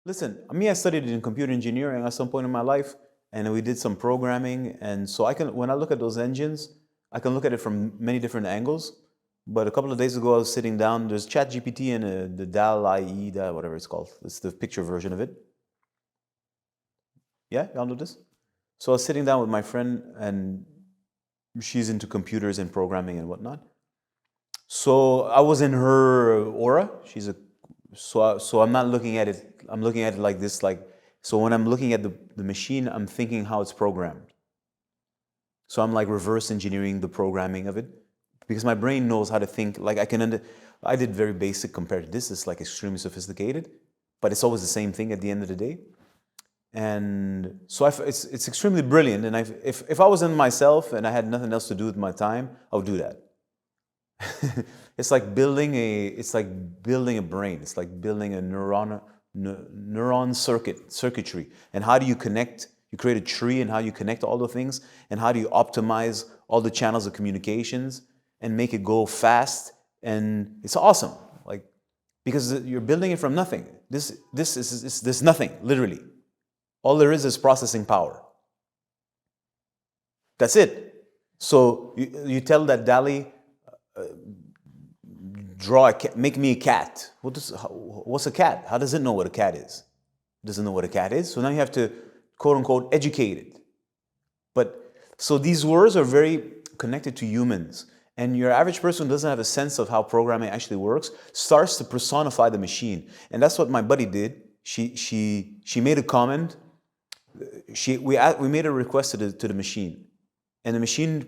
Listen, I studied in computer engineering at some point in my life, and we did some programming. And so when I look at those engines, I can look at it from many different angles. But a couple of days ago, I was sitting down. There's ChatGPT and the dall-e, whatever it's called. It's the picture version of it. Yeah, y'all know this? So I was sitting down with my friend, and she's into computers and programming and whatnot. So I was in her aura. So I'm not looking at it. I'm looking at it like this. So when I'm looking at the machine, I'm thinking how it's programmed. So I'm like reverse engineering the programming of it, because my brain knows how to think. Like I did very basic compared to this. It's like extremely sophisticated, but it's always the same thing at the end of the day. And so it's extremely brilliant. And if I was in myself and I had nothing else to do with my time, I would do that. It's like building a brain. It's like building a neuron circuitry. And how do you connect? You create a tree, and how do you connect all the things? And how do you optimize all the channels of communications and make it go fast? And it's awesome, like, because you're building it from nothing. There's nothing, literally. All there is processing power. That's it. So you tell that dall-e, make me a cat. What's a cat? How does it know what a cat is? It doesn't know what a cat is. So now you have to, quote unquote, educate it. But so these words are very connected to humans. And your average person who doesn't have a sense of how programming actually works starts to personify the machine. And that's what my buddy did. She made a comment. We made a request to the machine, and the machine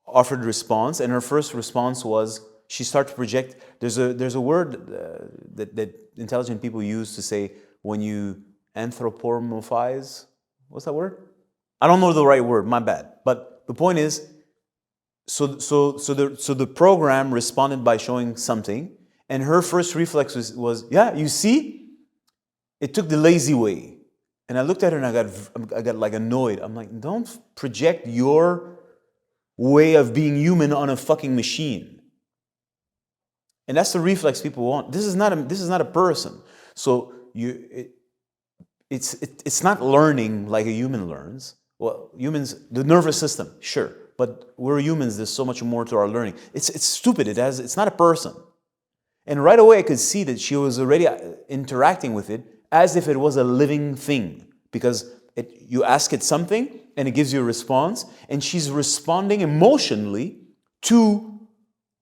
offered a response. And her first response was, she started to project. There's a word that intelligent people use to say when you anthropomorphize. What's that word? I don't know the right word. My bad. But the point is, so the program responded by showing something, and her first reflex was yeah, you see, it took the lazy way. And I looked at her and I got like annoyed. I'm like, don't project your way of being human on a fucking machine. And that's the reflex people want. This is not a person. So it's not learning like a human learns. Well, humans, the nervous system, sure, but we're humans. There's so much more to our learning. It's stupid. It's not a person. And right away I could see that she was already interacting with it as if it was a living thing, because you ask it something and it gives you a response, and she's responding emotionally to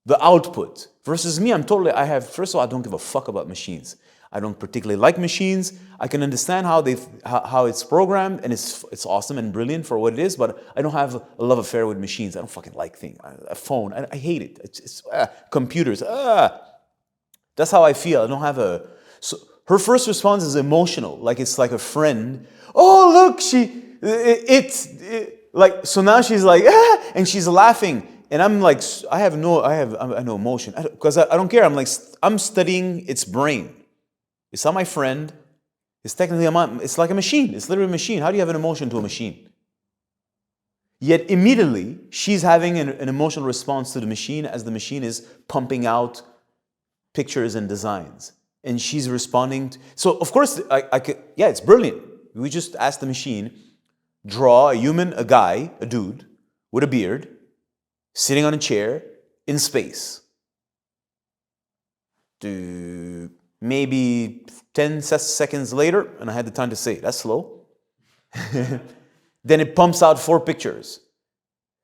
the output. Versus me, first of all, I don't give a fuck about machines. I don't particularly like machines. I can understand how it's programmed, and it's awesome and brilliant for what it is, but I don't have a love affair with machines. I don't fucking like things. A phone, I hate it. It's computers. That's how I feel. I don't have a... So her first response is emotional, like it's like a friend. Oh, look, so now she's like, and she's laughing. And I'm like, I have no emotion, because I don't care. I'm studying its brain. It's not my friend. It's technically it's like a machine. It's literally a machine. How do you have an emotion to a machine? Yet immediately she's having an emotional response to the machine as the machine is pumping out pictures and designs, and she's responding. So of course I could, yeah, it's brilliant. We just asked the machine, draw a human, a guy, a dude with a beard, sitting on a chair in space. Maybe 10 seconds later, and I had the time to say, that's slow. Then it pumps out 4 pictures.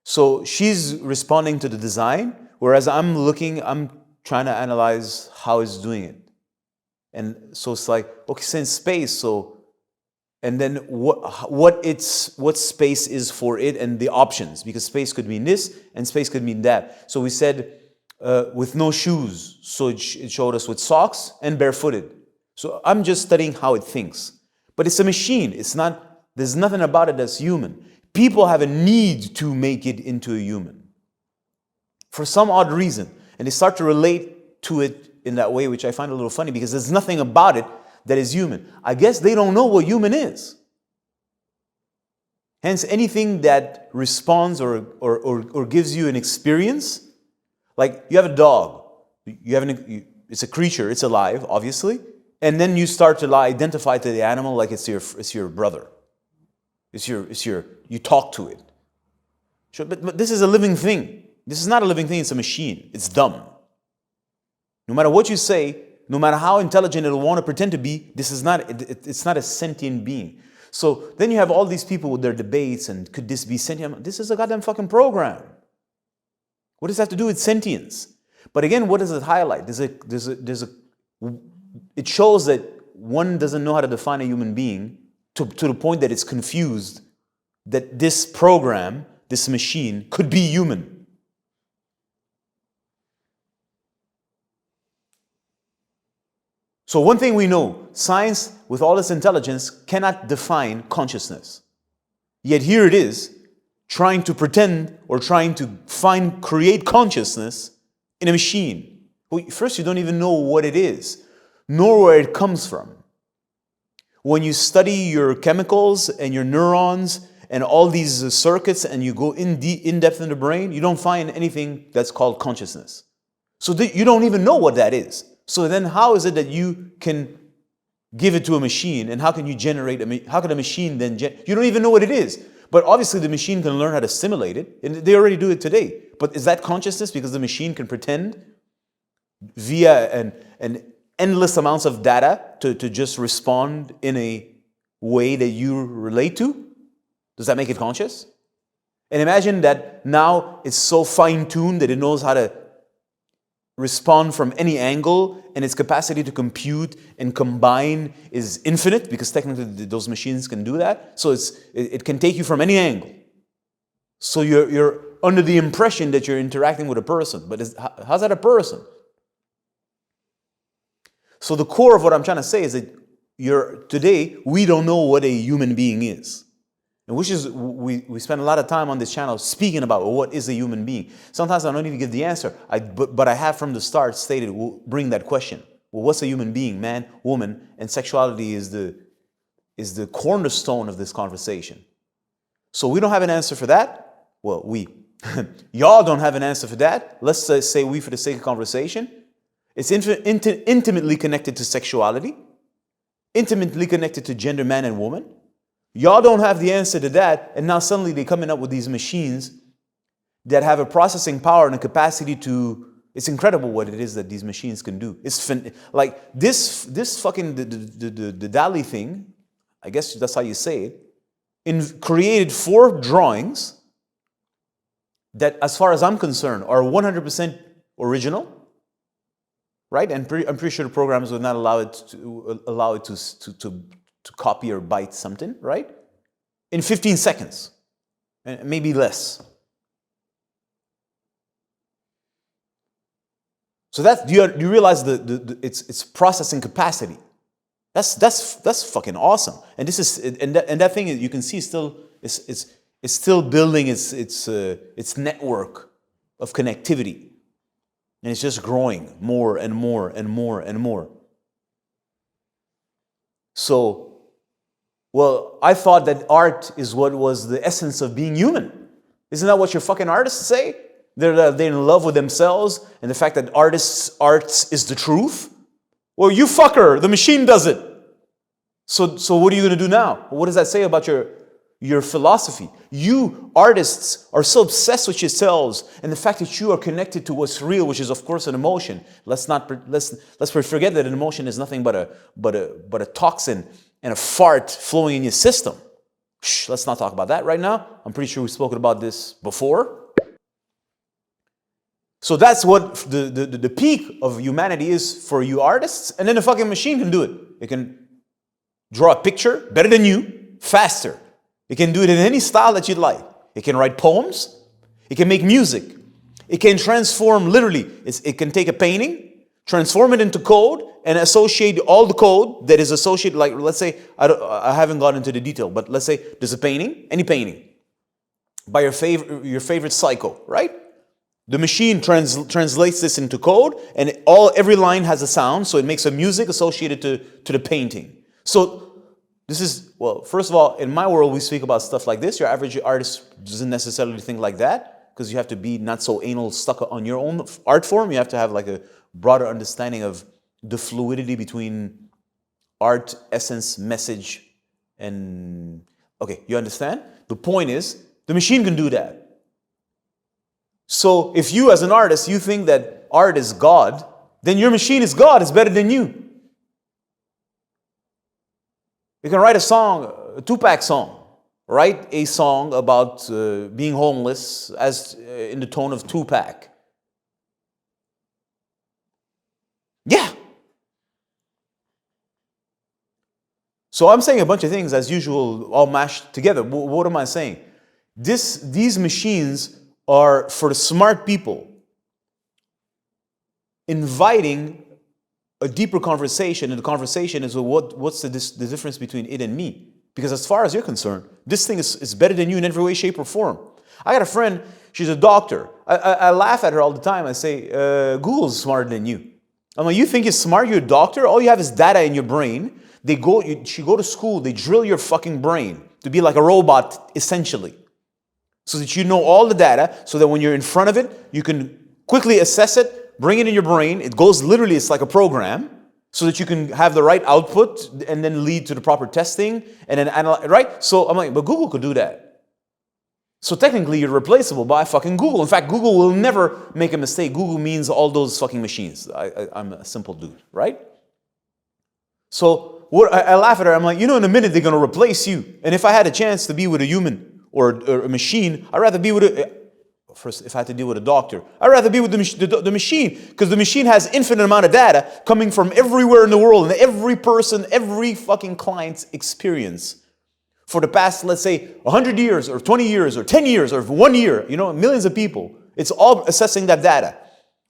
So she's responding to the design, whereas I'm trying to analyze how it's doing it. And so it's like, okay, since space, so, and then what space is for it, and the options, because space could mean this and space could mean that. So we said with no shoes, so it showed us with socks and barefooted. So I'm just studying how it thinks, but it's a machine. There's nothing about it that's human. People have a need to make it into a human for some odd reason, and they start to relate to it in that way, which I find a little funny, because there's nothing about it that is human. I guess they don't know what human is. Hence, anything that responds or gives you an experience, like you have a dog, it's a creature, it's alive, obviously, And then you start to identify to the animal like it's your brother. You talk to it. Sure, but this is a living thing. This is not a living thing, it's a machine. It's dumb. No matter what you say, no matter how intelligent it'll want to pretend to be, it's not a sentient being. So then you have all these people with their debates and could this be sentient? This is a goddamn fucking program. What does that have to do with sentience? But again, what does it highlight? It shows that one doesn't know how to define a human being to the point that it's confused that this program, this machine, could be human. So one thing we know, science, with all its intelligence, cannot define consciousness. Yet here it is, trying to pretend or trying to create consciousness in a machine. Well, first, you don't even know what it is, nor where it comes from. When you study your chemicals and your neurons and all these circuits and you go in depth in the brain, you don't find anything that's called consciousness. So you don't even know what that is. So then how is it that you can give it to a machine, and how can you generate, how can a machine then, you don't even know what it is. But obviously the machine can learn how to simulate it, and they already do it today. But is that consciousness because the machine can pretend via an endless amounts of data to just respond in a way that you relate to? Does that make it conscious? And imagine that now it's so fine-tuned that it knows how to respond from any angle, and its capacity to compute and combine is infinite, because technically those machines can do that. So it can take you from any angle. So you're under the impression that you're interacting with a person, but how's that a person? So the core of what I'm trying to say is that today we don't know what a human being is. And which is, we spend a lot of time on this channel speaking about what is a human being. Sometimes I don't even give the answer, but I have from the start stated, we'll bring that question. Well, what's a human being? Man, woman, and sexuality is the cornerstone of this conversation. So we don't have an answer for that. Well, y'all don't have an answer for that. Let's say we for the sake of conversation. It's intimately connected to sexuality, intimately connected to gender, man and woman. Y'all don't have the answer to that, and now suddenly they're coming up with these machines that have a processing power and a capacity to, it's incredible what it is that these machines can do. It's like this fucking, the dall-e thing, I guess that's how you say it, created 4 drawings that, as far as I'm concerned, are 100% original, right? And I'm pretty sure the programs would not allow it to copy or bite something, right? In 15 seconds, and maybe less. So do you realize its processing capacity? That's fucking awesome. And this is that thing, you can see it's still building its network of connectivity, and it's just growing more and more and more and more. So, well, I thought that art is what was the essence of being human. Isn't that what your fucking artists say? They're in love with themselves and the fact that arts is the truth. Well, you fucker, the machine does it. So what are you going to do now? What does that say about your philosophy? You artists are so obsessed with yourselves and the fact that you are connected to what's real, which is of course an emotion. Let's forget that an emotion is nothing but a toxin and a fart flowing in your system. Let's not talk about that right now. I'm pretty sure we've spoken about this before. So that's what the peak of humanity is for you artists, and then the fucking machine can do it. It can draw a picture better than you, faster. It can do it in any style that you'd like. It can write poems. It can make music. It can transform, literally, it can take a painting, transform it into code, and associate all the code that is associated, like, let's say, I haven't gone into the detail, but let's say there's a painting, any painting, by your favorite psycho, right? The machine translates this into code, and every line has a sound, so it makes a music associated to the painting. So this is, well, first of all, in my world, we speak about stuff like this. Your average artist doesn't necessarily think like that, because you have to be not so anal stuck on your own art form. You have to have like a broader understanding of the fluidity between art, essence, message, and okay, you understand? The point is, the machine can do that. So if you as an artist, you think that art is God, then your machine is God, it's better than you. You can write a song, a Tupac song. Write a song about being homeless as in the tone of Tupac. Yeah. So I'm saying a bunch of things as usual, all mashed together. What am I saying? These machines are for the smart people, inviting a deeper conversation, and the conversation is what's the difference between it and me? Because as far as you're concerned, this thing is better than you in every way, shape, or form. I got a friend, she's a doctor. I laugh at her all the time. I say, Google's smarter than you. I'm like, you think you're smart? You're a doctor? All you have is data in your brain. She go to school, they drill your fucking brain to be like a robot, essentially. So that you know all the data, so that when you're in front of it, you can quickly assess it, bring it in your brain. It goes literally, it's like a program, so that you can have the right output and then lead to the proper testing and then analyze, right? So I'm like, but Google could do that. So technically you're replaceable by fucking Google. In fact, Google will never make a mistake. Google means all those fucking machines. I'm a simple dude, right? So I laugh at her. I'm like, in a minute they're going to replace you. And if I had a chance to be with a human or a machine, I'd rather be with first, if I had to deal with a doctor, I'd rather be with the machine, because the machine has infinite amount of data coming from everywhere in the world, and every person, every fucking client's experience for the past, let's say, 100 years or 20 years or 10 years or 1 year, millions of people. It's all assessing that data,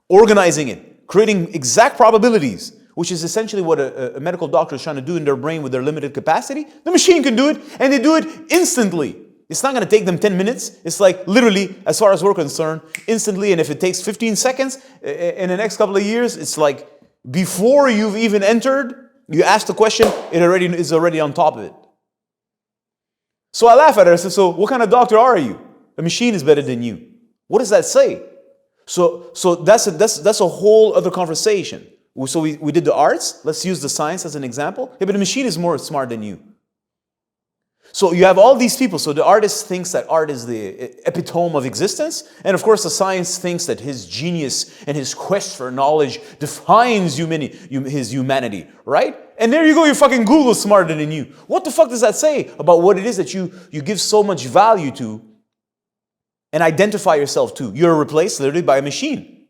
organizing it, creating exact probabilities, which is essentially what a medical doctor is trying to do in their brain with their limited capacity. The machine can do it, and they do it instantly. It's not going to take them 10 minutes. It's like literally, as far as we're concerned, instantly. And if it takes 15 seconds in the next couple of years, it's like before you've even entered, you ask the question, it is already on top of it. So I laugh at her. I said, so what kind of doctor are you? A machine is better than you. What does that say? So that's a whole other conversation. So we did the arts. Let's use the science as an example. Yeah, but the machine is more smart than you. So you have all these people. So the artist thinks that art is the epitome of existence. And of course, the science thinks that his genius and his quest for knowledge defines his humanity, right? And there you go, you're fucking Google smarter than you. What the fuck does that say about what it is that you give so much value to and identify yourself to? You're replaced literally by a machine.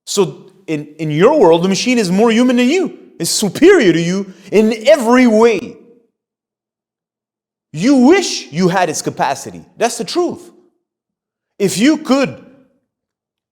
So in your world, the machine is more human than you. It's superior to you in every way. You wish you had its capacity. That's the truth. If you could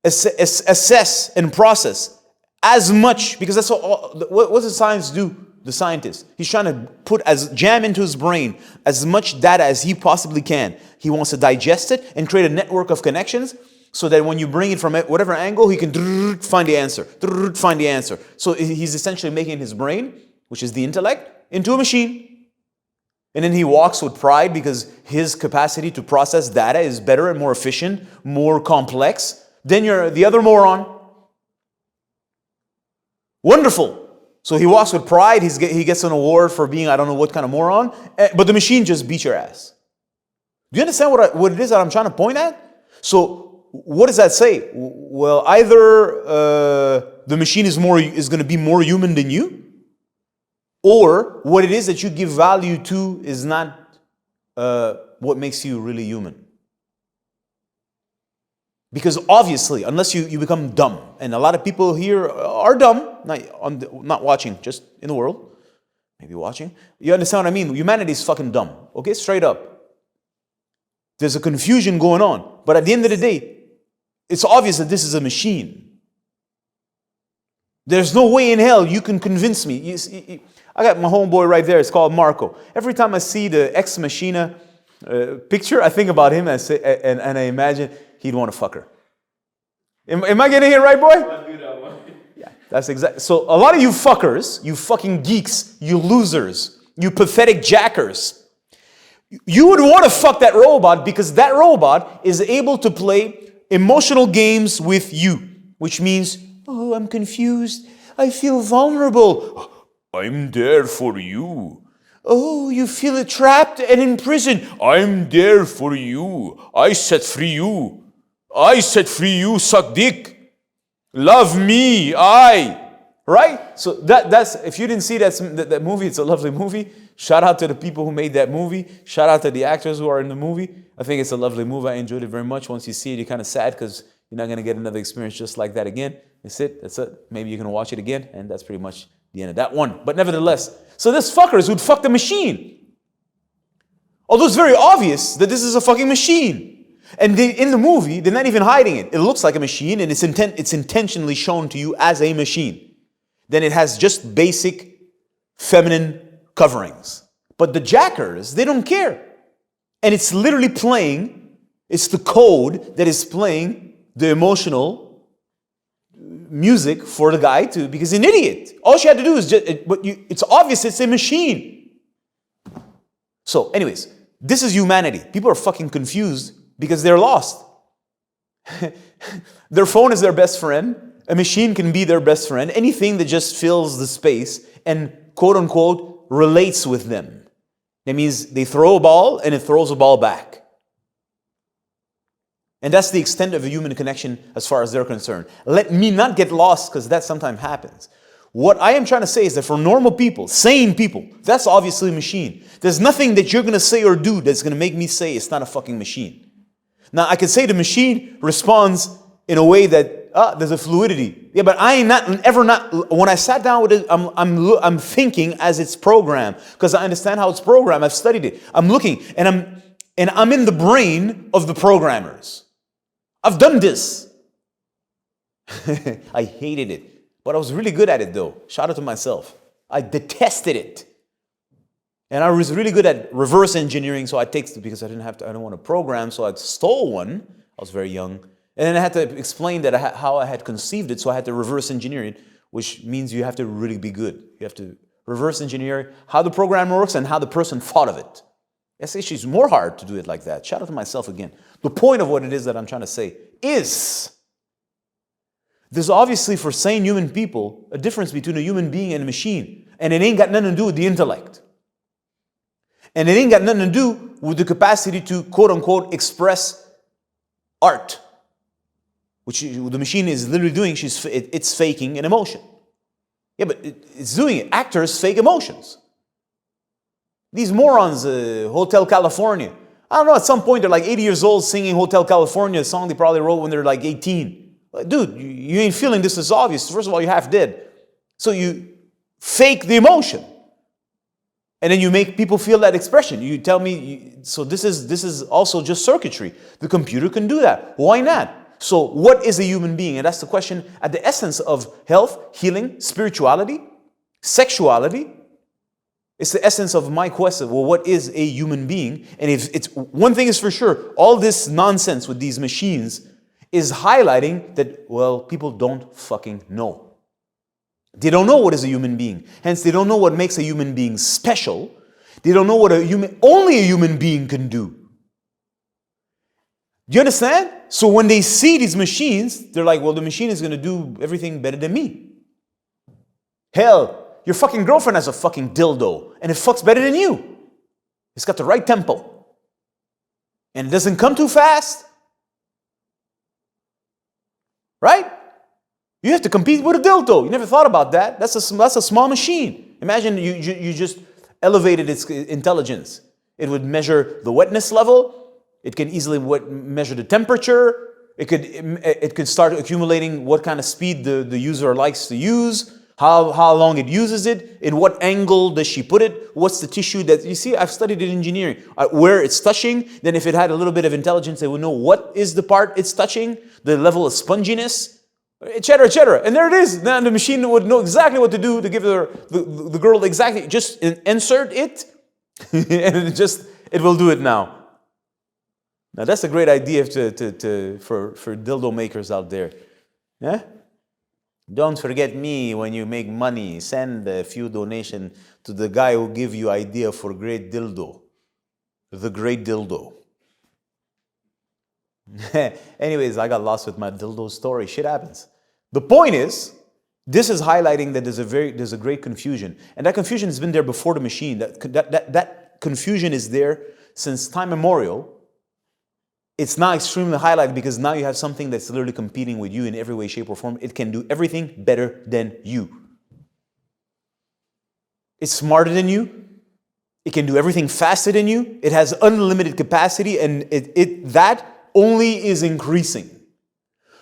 assess and process as much, because that's what does science do? The scientist, he's trying to jam into his brain as much data as he possibly can. He wants to digest it and create a network of connections so that when you bring it from whatever angle, he can find the answer. So he's essentially making his brain, which is the intellect, into a machine. And then he walks with pride because his capacity to process data is better and more efficient, more complex than the other moron. Wonderful. So he walks with pride. He gets an award for being I don't know what kind of moron. But the machine just beats your ass. Do you understand what it is that I'm trying to point at? So what does that say? Well, either the machine is going to be more human than you, or what it is that you give value to is not what makes you really human. Because obviously, unless you become dumb, and a lot of people here are dumb, not watching, just in the world, maybe watching. You understand what I mean? Humanity is fucking dumb, okay? Straight up. There's a confusion going on. But at the end of the day, it's obvious that this is a machine. There's no way in hell you can convince me. I got my homeboy right there. It's called Marco. Every time I see the Ex Machina picture, I think about him and I imagine he'd want to fuck her. Am I getting it right, boy? Yeah, that's exactly. So a lot of you fuckers, you fucking geeks, you losers, you pathetic jackers, you would want to fuck that robot because that robot is able to play emotional games with you, which means, oh, I'm confused. I feel vulnerable. I'm there for you. Oh, you feel trapped and in prison. I'm there for you. I set free you. I set free you, suck dick. Love me, right? So that's, if you didn't see that movie, it's a lovely movie. Shout out to the people who made that movie. Shout out to the actors who are in the movie. I think it's a lovely movie. I enjoyed it very much. Once you see it, you're kind of sad because you're not going to get another experience just like that again. That's it. Maybe you can watch it again, and that's pretty much the end of that one. But nevertheless, so this fuckers would fuck the machine. Although it's very obvious that this is a fucking machine. And in the movie, they're not even hiding it. It looks like a machine, and it's intentionally shown to you as a machine. Then it has just basic feminine coverings. But the jackers, they don't care. And it's literally playing, it's the code that is playing the emotional music for the guy to, because he's an idiot. All she had to do is it's obvious it's a machine. So anyways, this is humanity. People are fucking confused because they're lost. Their phone is their best friend. A machine can be their best friend. Anything that just fills the space and quote unquote relates with them. That means they throw a ball and it throws a ball back. And that's the extent of a human connection as far as they're concerned. Let me not get lost, because that sometimes happens. What I am trying to say is that for normal people, sane people, that's obviously a machine. There's nothing that you're going to say or do that's going to make me say it's not a fucking machine. Now, I could say the machine responds in a way that there's a fluidity. Yeah, but I ain't not. When I sat down with it, I'm thinking as it's programmed, because I understand how it's programmed. I've studied it. I'm looking, and I'm in the brain of the programmers. I've done this. I hated it, but I was really good at it though. Shout out to myself. I detested it. And I was really good at reverse engineering, so because I don't want to program, so I stole one. I was very young. And then I had to explain how I had conceived it, so I had to reverse engineer it, which means you have to really be good. You have to reverse engineer how the program works and how the person thought of it. It's actually more hard to do it like that. Shout out to myself again. The point of what it is that I'm trying to say is, there's obviously for sane human people a difference between a human being and a machine. And it ain't got nothing to do with the intellect. And it ain't got nothing to do with the capacity to quote unquote express art. Which the machine is literally doing, it's faking an emotion. Yeah, but it's doing it. Actors fake emotions. These morons, Hotel California. I don't know, at some point they're like 80 years old singing Hotel California, a song they probably wrote when they're like 18. Dude, you ain't feeling this is obvious. First of all, you're half dead. So you fake the emotion. And then you make people feel that expression. You tell me, so this is also just circuitry. The computer can do that. Why not? So what is a human being? And that's the question at the essence of health, healing, spirituality, sexuality. It's the essence of my question. Well, what is a human being? And if it's one thing is for sure, all this nonsense with these machines is highlighting that, well, people don't fucking know. They don't know what is a human being. Hence, they don't know what makes a human being special. They don't know what only a human being can do. Do you understand? So when they see these machines, they're like, well, the machine is going to do everything better than me. Hell, your fucking girlfriend has a fucking dildo, and it fucks better than you. It's got the right tempo. And it doesn't come too fast. Right? You have to compete with a dildo. You never thought about that. That's a small machine. Imagine you just elevated its intelligence. It would measure the wetness level. It can easily measure the temperature. It could start accumulating what kind of speed the user likes to use, how long it uses it, in what angle does she put it, what's the tissue that, you see, I've studied in engineering, where it's touching. Then if it had a little bit of intelligence, it would know what is the part it's touching, the level of sponginess, etc., etc. And there it is. Then the machine would know exactly what to do to give the girl exactly, just insert it, and it will do it now. Now that's a great idea for dildo makers out there. Yeah? Don't forget me when you make money. Send a few donations to the guy who give you idea for great dildo. The great dildo. Anyways, I got lost with my dildo story. Shit happens. The point is This is highlighting that there's a great confusion. And that confusion has been there before the machine. That confusion is there since time immemorial. It's now extremely highlighted because now you have something that's literally competing with you in every way, shape, or form. It can do everything better than you. It's smarter than you. It can do everything faster than you. It has unlimited capacity, and that only is increasing.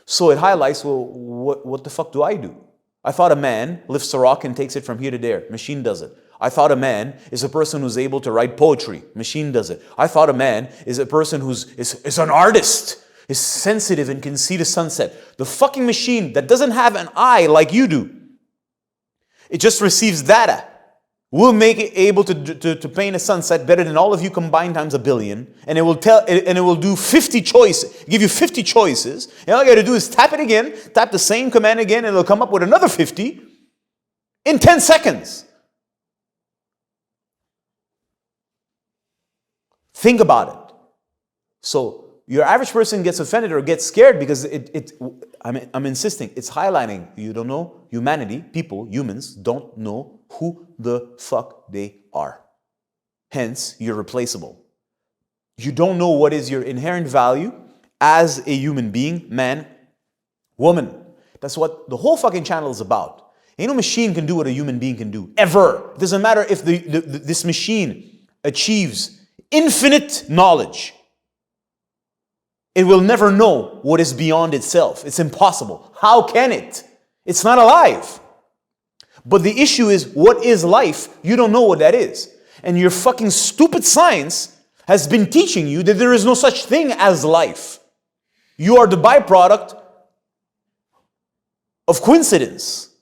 So it highlights, well, what the fuck do I do? I thought a man lifts a rock and takes it from here to there. Machine does it. I thought a man is a person who's able to write poetry. Machine does it. I thought a man is a person is an artist, is sensitive and can see the sunset. The fucking machine that doesn't have an eye like you do, it just receives data. We'll make it able to paint a sunset better than all of you combined times a billion, and it will do 50 choices, give you 50 choices, and all you got to do is tap it again, tap the same command again, and it'll come up with another 50 in 10 seconds. Think about it. So your average person gets offended or gets scared because I'm insisting, it's highlighting, you don't know, humanity, people, humans don't know who the fuck they are. Hence, you're replaceable. You don't know what is your inherent value as a human being, man, woman. That's what the whole fucking channel is about. Ain't no machine can do what a human being can do, ever. It doesn't matter if this machine achieves infinite knowledge. It will never know what is beyond itself. It's impossible. How can it? It's not alive. But the issue is, what is life? You don't know what that is. And your fucking stupid science has been teaching you that there is no such thing as life. You are the byproduct of coincidence,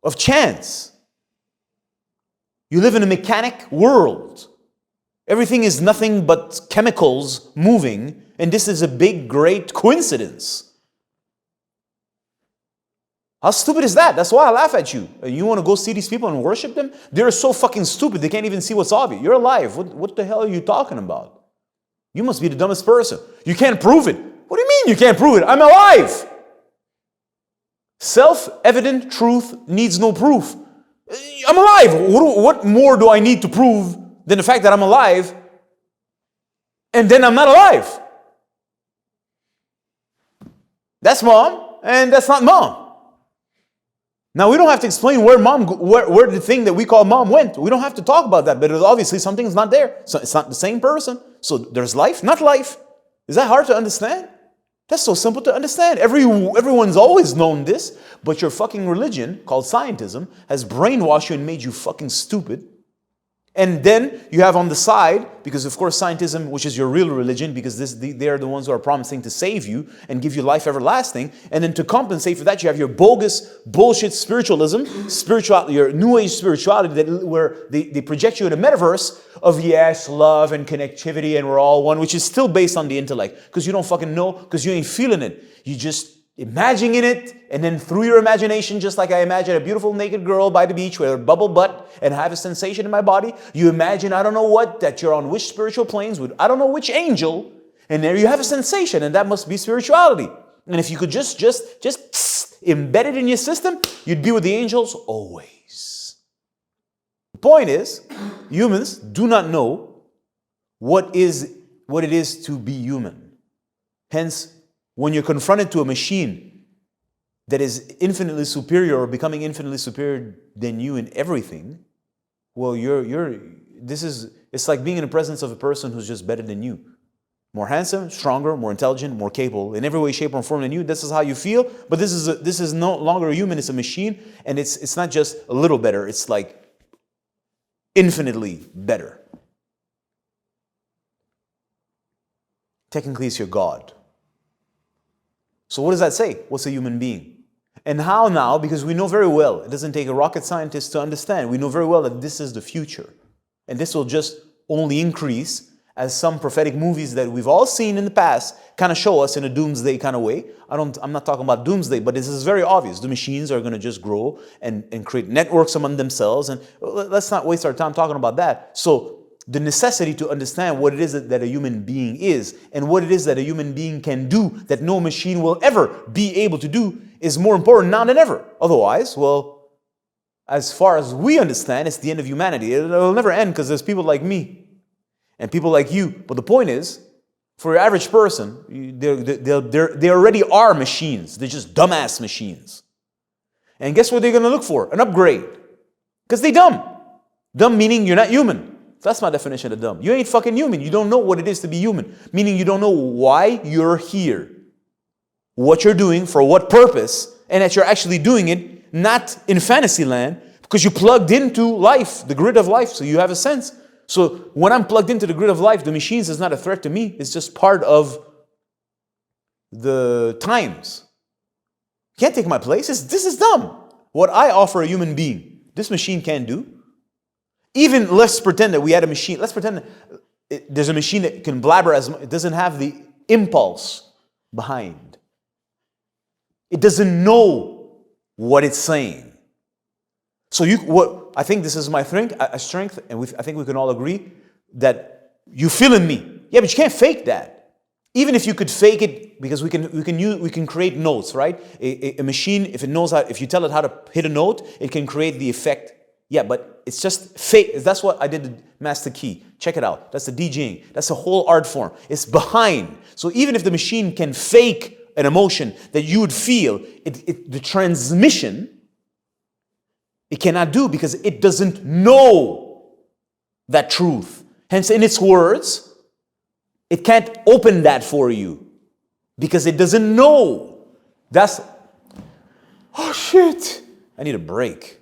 of chance. You live in a mechanic world. Everything is nothing but chemicals moving, and this is a big, great coincidence. How stupid is that? That's why I laugh at you. You want to go see these people and worship them? They're so fucking stupid, they can't even see what's obvious. You're alive. What the hell are you talking about? You must be the dumbest person. You can't prove it. What do you mean you can't prove it? I'm alive. Self-evident truth needs no proof. I'm alive. What more do I need to prove than the fact that I'm alive and then I'm not alive? That's mom and that's not mom. Now, we don't have to explain where the thing that we call mom went. We don't have to talk about that, but obviously something's not there. So it's not the same person. So there's life, not life. Is that hard to understand? That's so simple to understand. Everyone's always known this, but your fucking religion, called scientism, has brainwashed you and made you fucking stupid. And then you have on the side, because of course scientism, which is your real religion, because they are the ones who are promising to save you and give you life everlasting. And then to compensate for that, you have your bogus bullshit spiritualism, your new age spirituality, where they project you in a metaverse of yes, love and connectivity, and we're all one, which is still based on the intellect, because you don't fucking know, because you ain't feeling it. You just imagining it, and then through your imagination, just like I imagine a beautiful naked girl by the beach with a bubble butt and have a sensation in my body, you imagine I don't know what, that you're on which spiritual planes with I don't know which angel, and there you have a sensation, and that must be spirituality. And if you could just embed it in your system, you'd be with the angels always. The point is, humans do not know what it is to be human. Hence, when you're confronted to a machine that is infinitely superior or becoming infinitely superior than you in everything, well, it's like being in the presence of a person who's just better than you. More handsome, stronger, more intelligent, more capable, in every way, shape, or form than you. This is how you feel, but this is no longer a human, it's a machine, and it's not just a little better, it's like infinitely better. Technically, it's your God. So what does that say? What's a human being? And how now? Because we know very well, it doesn't take a rocket scientist to understand. We know very well that this is the future. And this will just only increase as some prophetic movies that we've all seen in the past kind of show us in a doomsday kind of way. I'm not talking about doomsday, but this is very obvious. The machines are going to just grow and create networks among themselves. And let's not waste our time talking about that. So the necessity to understand what it is that a human being is and what it is that a human being can do that no machine will ever be able to do is more important now than ever. Otherwise, well, as far as we understand, it's the end of humanity. It'll never end because there's people like me and people like you. But the point is, for your average person, they already are machines. They're just dumbass machines. And guess what they're going to look for? An upgrade. Because they're dumb. Dumb meaning you're not human. That's my definition of dumb. You ain't fucking human. You don't know what it is to be human. Meaning you don't know why you're here. What you're doing, for what purpose, and that you're actually doing it not in fantasy land because you plugged into life, the grid of life, so you have a sense. So when I'm plugged into the grid of life, the machines is not a threat to me. It's just part of the times. Can't take my place. This is dumb. What I offer a human being, this machine can't do. Even let's pretend that we had a machine. Let's pretend that there's a machine that can blabber as much. It doesn't have the impulse behind. It doesn't know what it's saying. So I think this is my strength, and I think we can all agree that you feel in me. Yeah, but you can't fake that. Even if you could fake it, because we can create notes, right? A machine, if you tell it how to hit a note, it can create the effect. Yeah, but it's just fake. That's what I did to Master Key. Check it out. That's the DJing. That's a whole art form. It's behind. So even if the machine can fake an emotion that you would feel, the transmission, it cannot do because it doesn't know that truth. Hence, in its words, it can't open that for you because it doesn't know. Oh shit. I need a break.